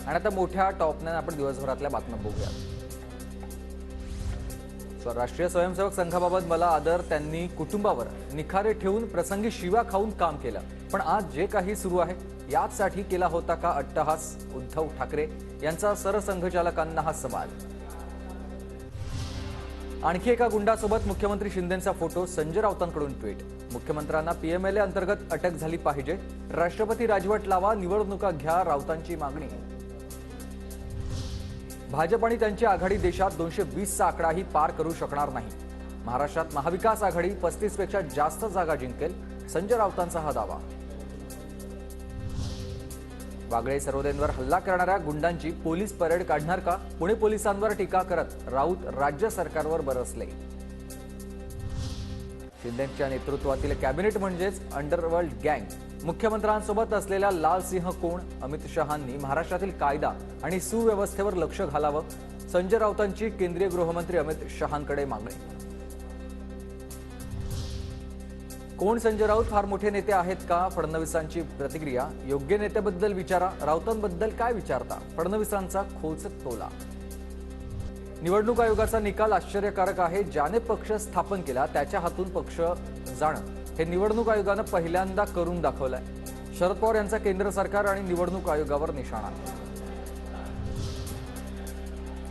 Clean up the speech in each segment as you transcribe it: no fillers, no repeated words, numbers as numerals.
आणि आता मोठ्या टॉपने आपण दिवसभरातल्या बातम्या बघूया। राष्ट्रीय स्वयंसेवक संघाबाबत मला आदर, त्यांनी कुटुंबावर निखारे ठेवून प्रसंगी शिवा खाऊन काम केलं, पण आज जे काही सुरू आहे यासाठी केला होता का अट्टहास? उद्धव ठाकरे यांचा सरसंघचालकांना हा सवाल। आणखी एका गुंडासोबत मुख्यमंत्री शिंदेंचा फोटो, संजय राऊतांकडून ट्विट। मुख्यमंत्र्यांना पीएमएलए अंतर्गत अटक झाली पाहिजे, राष्ट्रपती राजवट लावा, निवडणुका घ्या, राऊतांची मागणी। भाजप आणि त्यांची आघाडी देशात 220चा आकडाही पार करू शकणार नाही। महाराष्ट्रात महाविकास आघाडी 35 पेक्षा जास्त जागा जिंकेल, संजय राऊतांचा हा दावा। वागळे सरोदेंवर हल्ला करणाऱ्या गुंडांची पोलीस परेड काढणार का? पुणे पोलिसांवर टीका करत राऊत राज्य सरकारवर बरसले। शिंदेंच्या नेतृत्वातील कॅबिनेट म्हणजेच अंडरवर्ल्ड गँग। मुख्यमंत्र्यांसोबत असलेल्या लाल सिंह कोण? अमित शहांनी महाराष्ट्रातील कायदा आणि सुव्यवस्थेवर लक्ष घालावं, संजय राऊतांची केंद्रीय गृहमंत्री अमित शहांकडे मागणी। कोण संजय राऊत फार मोठे नेते आहेत का? फडणवीसांची प्रतिक्रिया, योग्य नेत्याबद्दल विचारा, राऊतांबद्दल काय विचारता? फडणवीसांचा खोचक टोला। निवडणूक आयोगाचा निकाल आश्चर्यकारक आहे, ज्याने पक्ष स्थापन केला त्याच्या हातून पक्ष जाणं हे निवडणूक आयोगानं पहिल्यांदा करून दाखवलंय। शरद पवार यांचा केंद्र सरकार आणि निवडणूक आयोगावर निशाणा।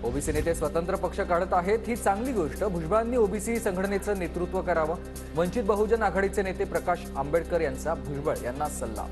ओबीसी नेते स्वतंत्र पक्ष काढत आहेत, ही चांगली गोष्ट। भुजबळांनी ओबीसी संघटनेचं नेतृत्व करावं, वंचित बहुजन आघाडीचे नेते प्रकाश आंबेडकर यांचा भुजबळ यांना सल्ला।